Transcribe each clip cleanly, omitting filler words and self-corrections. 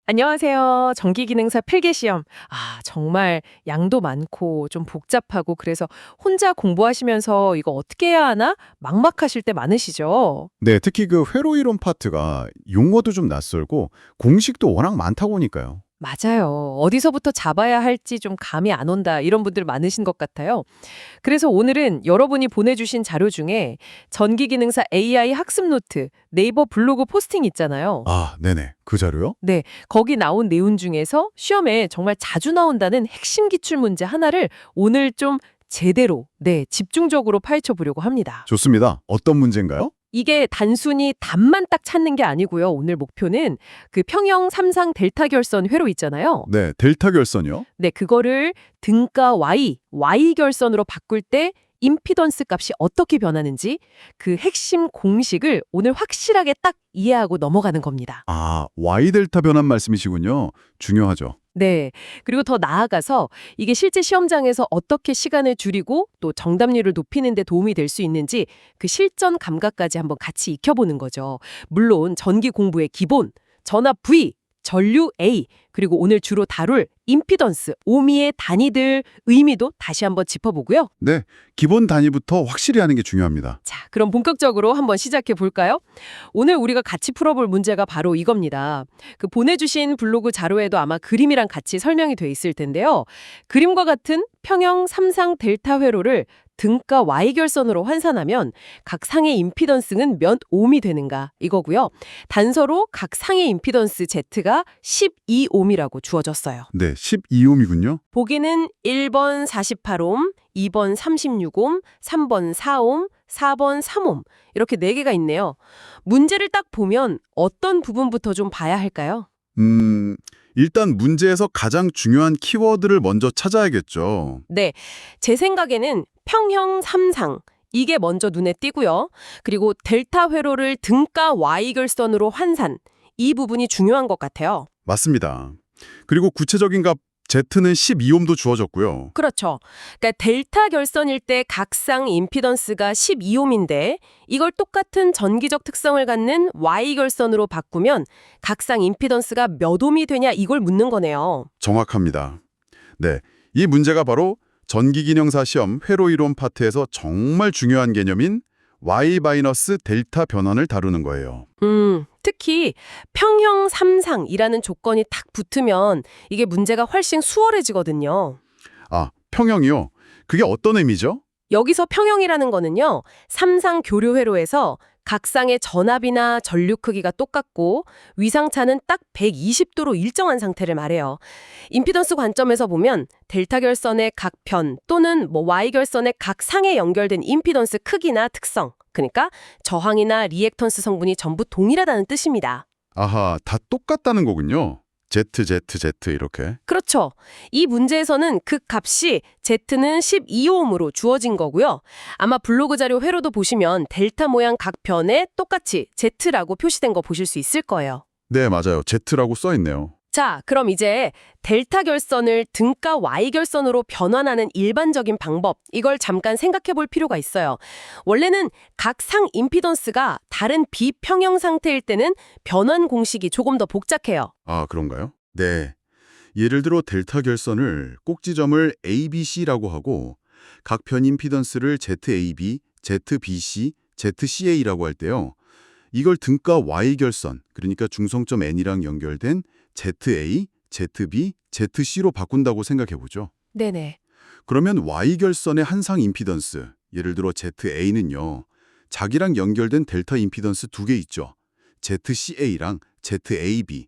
안녕하세요. 전기기능사 필기시험. 정말 양도 많고 좀 복잡하고 그래서 혼자 공부하시면서 이거 어떻게 해야 하나? 막막하실 때 많으시죠? 네, 특히 그 회로 이론 파트가 용어도 좀 낯설고 공식도 워낙 많다 보니까요. 맞아요. 어디서부터 잡아야 할지 좀 감이 안 온다. 이런 분들 많으신 것 같아요. 그래서 오늘은 여러분이 보내주신 자료 중에 전기기능사 AI 학습 노트, 네이버 블로그 포스팅 있잖아요. 네네. 그 자료요? 네, 거기 나온 내용 중에서 시험에 정말 자주 나온다는 핵심 기출 문제 하나를 오늘 좀 제대로, 집중적으로 파헤쳐 보려고 합니다. 좋습니다. 어떤 문제인가요? 이게 단순히 답만 딱 찾는 게 아니고요. 오늘 목표는 그 평형 삼상 델타 결선 회로 있잖아요. 네, 델타 결선이요? 네, 그거를 등가 Y 결선으로 바꿀 때 임피던스 값이 어떻게 변하는지 그 핵심 공식을 오늘 확실하게 딱 이해하고 넘어가는 겁니다. Y 델타 변환 말씀이시군요. 중요하죠. 네. 그리고 더 나아가서 이게 실제 시험장에서 어떻게 시간을 줄이고 또 정답률을 높이는 데 도움이 될 수 있는지 그 실전 감각까지 한번 같이 익혀보는 거죠. 물론 전기 공부의 기본, 전압 V, 전류 A, 그리고 오늘 주로 다룰 임피던스, 오미의 단위들 의미도 다시 한번 짚어보고요. 네, 기본 단위부터 확실히 하는 게 중요합니다. 자, 그럼 본격적으로 한번 시작해 볼까요? 오늘 우리가 같이 풀어볼 문제가 바로 이겁니다. 그 보내주신 블로그 자료에도 아마 그림이랑 같이 설명이 돼 있을 텐데요. 그림과 같은 평형 삼상 델타 회로를 등가 Y결선으로 환산하면 각 상의 임피던스는 몇 옴이 되는가 이거고요. 단서로 각 상의 임피던스 Z가 12옴이라고 주어졌어요. 네, 12옴이군요. 보기는 1번 48옴, 2번 36옴, 3번 4옴, 4번 3옴 이렇게 4개가 있네요. 문제를 딱 보면 어떤 부분부터 좀 봐야 할까요? 일단 문제에서 가장 중요한 키워드를 먼저 찾아야겠죠. 네, 제 생각에는 평형 삼상 이게 먼저 눈에 띄고요. 그리고 델타 회로를 등가 Y결선으로 환산 이 부분이 중요한 것 같아요. 맞습니다. 그리고 구체적인 값 Z는 12옴도 주어졌고요. 그렇죠. 그러니까 델타 결선일 때 각상 임피던스가 12옴인데 이걸 똑같은 전기적 특성을 갖는 Y 결선으로 바꾸면 각상 임피던스가 몇 옴이 되냐 이걸 묻는 거네요. 정확합니다. 네, 이 문제가 바로 전기기능사 시험 회로 이론 파트에서 정말 중요한 개념인 Y-델타 변환을 다루는 거예요. 특히 평형 삼상이라는 조건이 딱 붙으면 이게 문제가 훨씬 수월해지거든요. 평형이요? 그게 어떤 의미죠? 여기서 평형이라는 거는요. 삼상 교류 회로에서 각상의 전압이나 전류 크기가 똑같고 위상차는 딱 120도로 일정한 상태를 말해요. 임피던스 관점에서 보면 델타 결선의 각 편 또는 Y 결선의 각 상에 연결된 임피던스 크기나 특성, 그러니까 저항이나 리액턴스 성분이 전부 동일하다는 뜻입니다. 다 똑같다는 거군요. Z 이렇게. 그렇죠. 이 문제에서는 그 값이 Z는 12옴으로 주어진 거고요. 아마 블로그 자료 회로도 보시면 델타 모양 각 편에 똑같이 Z라고 표시된 거 보실 수 있을 거예요. 네, 맞아요. Z라고 써 있네요. 자, 그럼 이제 델타 결선을 등가 Y 결선으로 변환하는 일반적인 방법, 이걸 잠깐 생각해 볼 필요가 있어요. 원래는 각 상 임피던스가 다른 비평형 상태일 때는 변환 공식이 조금 더 복잡해요. 그런가요? 네. 예를 들어 델타 결선을 꼭지점을 ABC라고 하고 각 편 임피던스를 ZAB, ZBC, ZCA라고 할 때요. 이걸 등가 Y 결선, 그러니까 중성점 N이랑 연결된 ZA, ZB, ZC로 바꾼다고 생각해보죠. 네네. 그러면 Y결선의 한상 임피던스, 예를 들어 ZA는요. 자기랑 연결된 델타 임피던스 2개 있죠. ZCA랑 ZAB.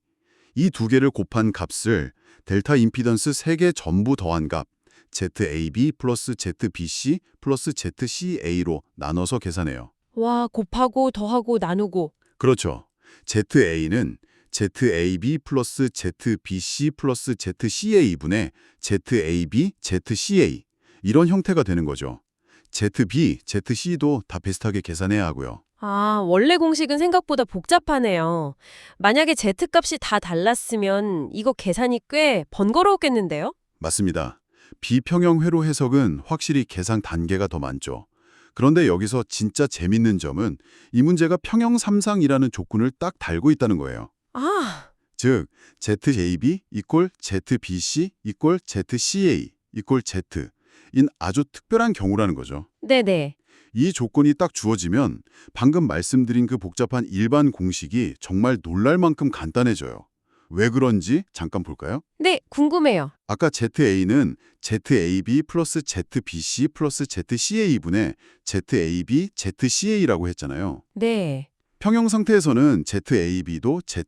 이 2개를 곱한 값을 델타 임피던스 3개 전부 더한 값, ZAB 플러스 ZBC 플러스 ZCA로 나눠서 계산해요. 와, 곱하고 더하고 나누고. 그렇죠. ZA는 ZAB 플러스 ZBC 플러스 ZCA분의 ZAB, ZCA 이런 형태가 되는 거죠. ZB, ZC도 다 비슷하게 계산해야 하고요. 원래 공식은 생각보다 복잡하네요. 만약에 Z값이 다 달랐으면 이거 계산이 꽤 번거로웠겠는데요? 맞습니다. 비평형 회로 해석은 확실히 계산 단계가 더 많죠. 그런데 여기서 진짜 재밌는 점은 이 문제가 평형 삼상이라는 조건을 딱 달고 있다는 거예요. 즉 ZAB 이꼴 ZBC 이꼴 ZCA 이꼴 Z 인 아주 특별한 경우라는 거죠. 네네. 이 조건이 딱 주어지면 방금 말씀드린 그 복잡한 일반 공식이 정말 놀랄 만큼 간단해져요. 왜 그런지 잠깐 볼까요? 네, 궁금해요. 아까 ZA는 ZAB 플러스 ZBC 플러스 ZCA분의 ZAB, ZCA라고 했잖아요. 네. 평형 상태에서는 ZAB도 Z,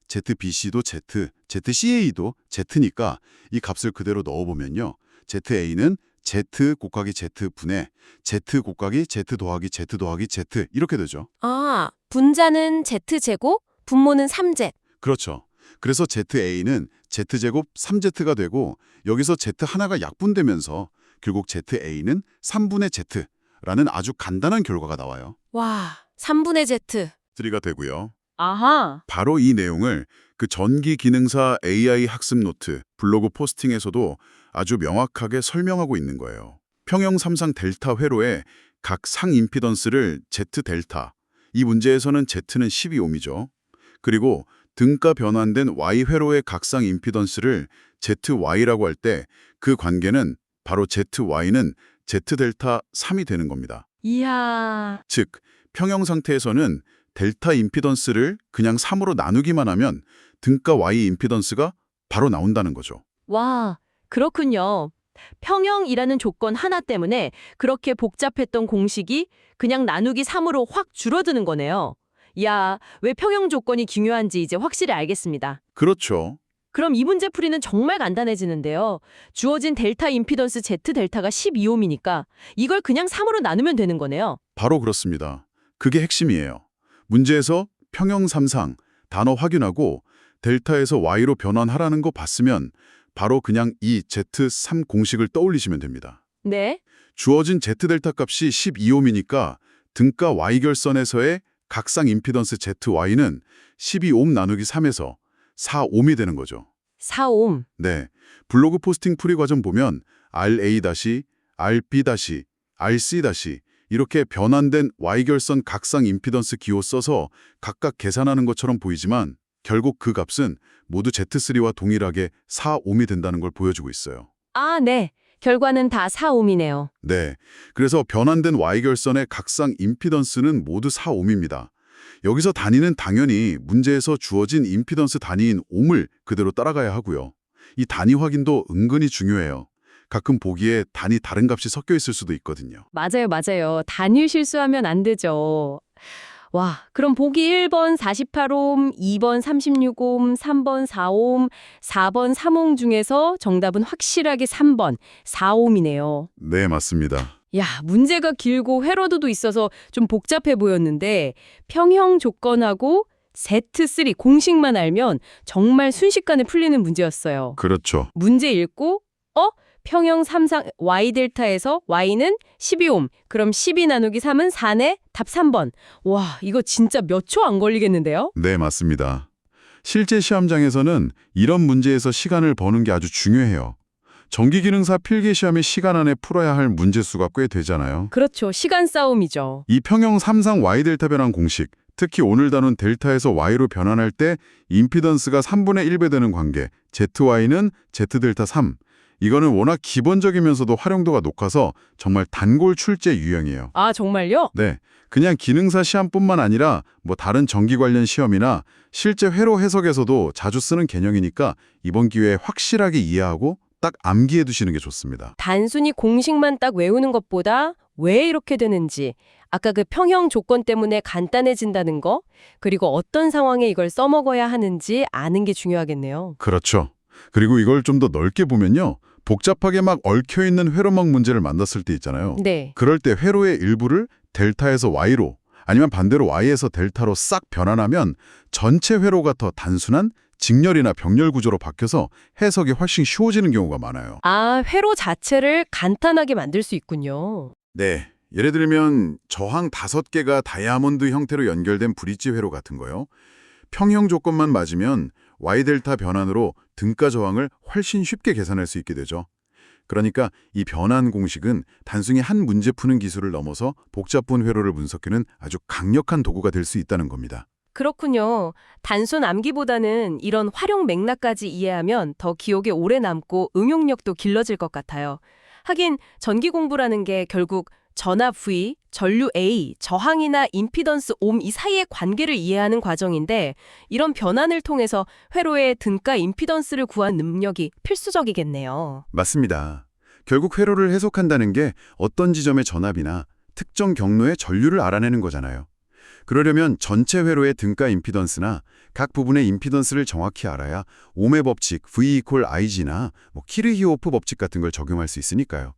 ZBC도 Z, ZCA도 Z니까 이 값을 그대로 넣어보면요. ZA는 Z 곱하기 Z분의 Z 곱하기 Z 더하기 Z 더하기 Z 이렇게 되죠. 아, 분자는 Z제곱, 분모는 3Z. 그렇죠. 그래서 ZA는 Z제곱 3Z가 되고 여기서 Z 하나가 약분되면서 결국 ZA는 3분의 Z라는 아주 간단한 결과가 나와요. 와, 3분의 Z. 3가 되고요. 아하. 바로 이 내용을 그 전기 기능사 AI 학습 노트 블로그 포스팅에서도 아주 명확하게 설명하고 있는 거예요. 평형 3상 델타 회로의 각 상 임피던스를 Z 델타, 이 문제에서는 Z는 12옴이죠. 그리고 등가 변환된 Y 회로의 각상 임피던스를 ZY라고 할 때 그 관계는 바로 ZY는 Z 델타 3이 되는 겁니다. 이야. 즉, 평형 상태에서는 델타 임피던스를 그냥 3으로 나누기만 하면 등가 Y 임피던스가 바로 나온다는 거죠. 와, 그렇군요. 평형이라는 조건 하나 때문에 그렇게 복잡했던 공식이 그냥 나누기 3으로 확 줄어드는 거네요. 야, 왜 평형 조건이 중요한지 이제 확실히 알겠습니다. 그렇죠. 그럼 이 문제 풀이는 정말 간단해지는데요. 주어진 델타 임피던스 Z 델타가 12옴이니까 이걸 그냥 3으로 나누면 되는 거네요. 바로 그렇습니다. 그게 핵심이에요. 문제에서 평형 3상 단어 확인하고 델타에서 Y로 변환하라는 거 봤으면 바로 그냥 이 Z3 공식을 떠올리시면 됩니다. 네. 주어진 Z델타 값이 12옴이니까 등가 Y결선에서의 각상 임피던스 ZY는 12옴 나누기 3에서 4옴이 되는 거죠. 4옴. 네, 블로그 포스팅 풀이 과정 보면 RA-, RB-, RC- 이렇게 변환된 Y결선 각상 임피던스 기호 써서 각각 계산하는 것처럼 보이지만 결국 그 값은 모두 Z3와 동일하게 4옴이 된다는 걸 보여주고 있어요. 아, 네. 결과는 다 4옴이네요. 네, 그래서 변환된 Y결선의 각상 임피던스는 모두 4옴입니다. 여기서 단위는 당연히 문제에서 주어진 임피던스 단위인 옴을 그대로 따라가야 하고요. 이 단위 확인도 은근히 중요해요. 가끔 보기에 단위 다른 값이 섞여 있을 수도 있거든요. 맞아요. 단위 실수하면 안 되죠. 와, 그럼 보기 1번 48옴, 2번 36옴, 3번 4옴, 4번 3옴 중에서 정답은 확실하게 3번 4옴이네요. 네, 맞습니다. 야, 문제가 길고 회로도도 있어서 좀 복잡해 보였는데 평형 조건하고 Z3 공식만 알면 정말 순식간에 풀리는 문제였어요. 그렇죠. 문제 읽고 평형 3상 Y 델타에서 Y는 12옴. 그럼 12 나누기 3은 4네? 답 3번. 와, 이거 진짜 몇 초 안 걸리겠는데요? 네, 맞습니다. 실제 시험장에서는 이런 문제에서 시간을 버는 게 아주 중요해요. 전기기능사 필기시험의 시간 안에 풀어야 할 문제 수가 꽤 되잖아요. 그렇죠. 시간 싸움이죠. 이 평형 3상 Y델타 변환 공식, 특히 오늘 다룬 델타에서 Y로 변환할 때 임피던스가 3분의 1배 되는 관계, ZY는 Z델타 3. 이거는 워낙 기본적이면서도 활용도가 높아서 정말 단골 출제 유형이에요. 아, 정말요? 네, 그냥 기능사 시험뿐만 아니라 뭐 다른 전기 관련 시험이나 실제 회로 해석에서도 자주 쓰는 개념이니까 이번 기회에 확실하게 이해하고 딱 암기해 두시는 게 좋습니다. 단순히 공식만 딱 외우는 것보다 왜 이렇게 되는지, 아까 그 평형 조건 때문에 간단해진다는 거, 그리고 어떤 상황에 이걸 써먹어야 하는지 아는 게 중요하겠네요. 그렇죠. 그리고 이걸 좀 더 넓게 보면요. 복잡하게 막 얽혀있는 회로막 문제를 만났을 때 있잖아요. 네. 그럴 때 회로의 일부를 델타에서 Y로 아니면 반대로 Y에서 델타로 싹 변환하면 전체 회로가 더 단순한 직렬이나 병렬 구조로 바뀌어서 해석이 훨씬 쉬워지는 경우가 많아요. 아, 회로 자체를 간단하게 만들 수 있군요. 네. 예를 들면 저항 5개가 다이아몬드 형태로 연결된 브릿지 회로 같은 거요. 평형 조건만 맞으면 Y델타 변환으로 등가 저항을 훨씬 쉽게 계산할 수 있게 되죠. 그러니까 이 변환 공식은 단순히 한 문제 푸는 기술을 넘어서 복잡한 회로를 분석하는 아주 강력한 도구가 될 수 있다는 겁니다. 그렇군요. 단순 암기보다는 이런 활용 맥락까지 이해하면 더 기억에 오래 남고 응용력도 길러질 것 같아요. 하긴 전기 공부라는 게 결국 전압 V, 전류 A, 저항이나 임피던스 옴 이 사이의 관계를 이해하는 과정인데 이런 변환을 통해서 회로의 등가 임피던스를 구한 능력이 필수적이겠네요. 맞습니다. 결국 회로를 해석한다는 게 어떤 지점의 전압이나 특정 경로의 전류를 알아내는 거잖아요. 그러려면 전체 회로의 등가 임피던스나 각 부분의 임피던스를 정확히 알아야 옴의 법칙, V=IG나 키르히오프 법칙 같은 걸 적용할 수 있으니까요.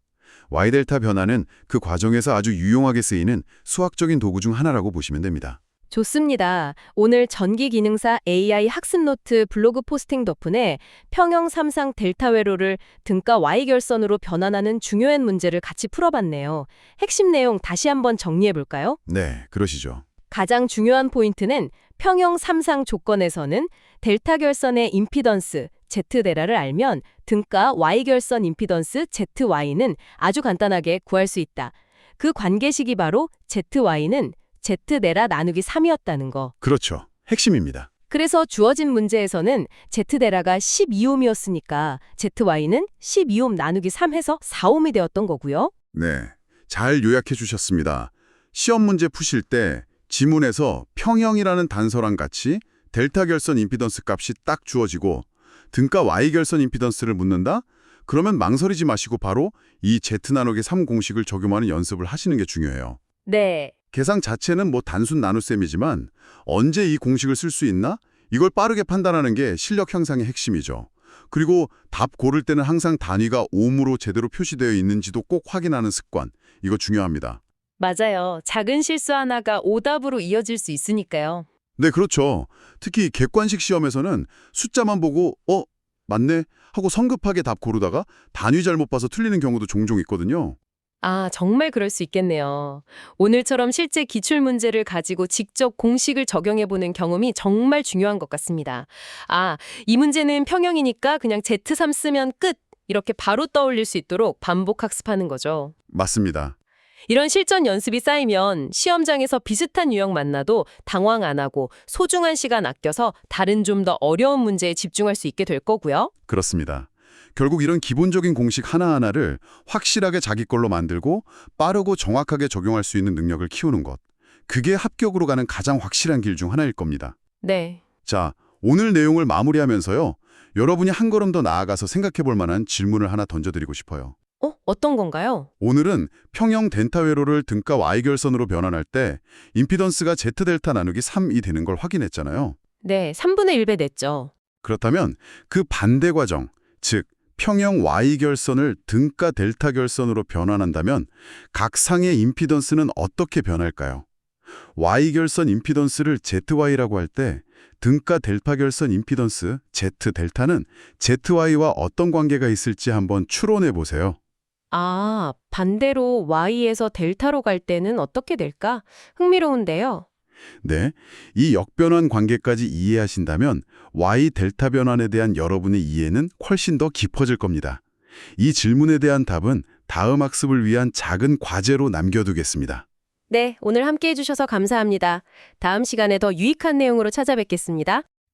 Y델타 변화는 그 과정에서 아주 유용하게 쓰이는 수학적인 도구 중 하나라고 보시면 됩니다. 좋습니다. 오늘 전기기능사 AI 학습 노트 블로그 포스팅 덕분에 평형 삼상 델타 회로를 등가 Y결선으로 변환하는 중요한 문제를 같이 풀어봤네요. 핵심 내용 다시 한번 정리해볼까요? 네, 그러시죠. 가장 중요한 포인트는 평형 삼상 조건에서는 델타 결선의 임피던스 Z대라를 알면 등가 Y결선 임피던스 ZY는 아주 간단하게 구할 수 있다. 그 관계식이 바로 ZY는 Z대라 나누기 3이었다는 거. 그렇죠. 핵심입니다. 그래서 주어진 문제에서는 Z대라가 12옴이었으니까 ZY는 12옴 나누기 3 해서 4옴이 되었던 거고요. 네, 잘 요약해 주셨습니다. 시험 문제 푸실 때 지문에서 평형이라는 단서랑 같이 델타 결선 임피던스 값이 딱 주어지고 등가 Y결선 임피던스를 묻는다? 그러면 망설이지 마시고 바로 이 Z 나누기 3 공식을 적용하는 연습을 하시는 게 중요해요. 네. 계산 자체는 단순 나눗셈이지만 언제 이 공식을 쓸 수 있나? 이걸 빠르게 판단하는 게 실력 향상의 핵심이죠. 그리고 답 고를 때는 항상 단위가 옴으로 제대로 표시되어 있는지도 꼭 확인하는 습관. 이거 중요합니다. 맞아요. 작은 실수 하나가 오답으로 이어질 수 있으니까요. 네, 그렇죠. 특히 객관식 시험에서는 숫자만 보고 맞네 하고 성급하게 답 고르다가 단위 잘못 봐서 틀리는 경우도 종종 있거든요. 아, 정말 그럴 수 있겠네요. 오늘처럼 실제 기출문제를 가지고 직접 공식을 적용해보는 경험이 정말 중요한 것 같습니다. 아, 이 문제는 평형이니까 그냥 Z3 쓰면 끝! 이렇게 바로 떠올릴 수 있도록 반복 학습하는 거죠. 맞습니다. 이런 실전 연습이 쌓이면 시험장에서 비슷한 유형 만나도 당황 안 하고 소중한 시간 아껴서 다른 좀 더 어려운 문제에 집중할 수 있게 될 거고요. 그렇습니다. 결국 이런 기본적인 공식 하나하나를 확실하게 자기 걸로 만들고 빠르고 정확하게 적용할 수 있는 능력을 키우는 것. 그게 합격으로 가는 가장 확실한 길 중 하나일 겁니다. 네. 자, 오늘 내용을 마무리하면서요. 여러분이 한 걸음 더 나아가서 생각해 볼 만한 질문을 하나 던져드리고 싶어요. 어떤 건가요? 오늘은 평형 델타 회로를 등가 Y결선으로 변환할 때 임피던스가 Z델타 나누기 3이 되는 걸 확인했잖아요. 네, 3분의 1배 냈죠. 그렇다면 그 반대 과정, 즉 평형 Y결선을 등가 델타 결선으로 변환한다면 각 상의 임피던스는 어떻게 변할까요? Y결선 임피던스를 ZY라고 할 때 등가 델타 결선 임피던스 Z델타는 ZY와 어떤 관계가 있을지 한번 추론해 보세요. 아, 반대로 Y에서 델타로 갈 때는 어떻게 될까? 흥미로운데요. 네, 이 역변환 관계까지 이해하신다면 Y 델타 변환에 대한 여러분의 이해는 훨씬 더 깊어질 겁니다. 이 질문에 대한 답은 다음 학습을 위한 작은 과제로 남겨두겠습니다. 네, 오늘 함께 해주셔서 감사합니다. 다음 시간에 더 유익한 내용으로 찾아뵙겠습니다.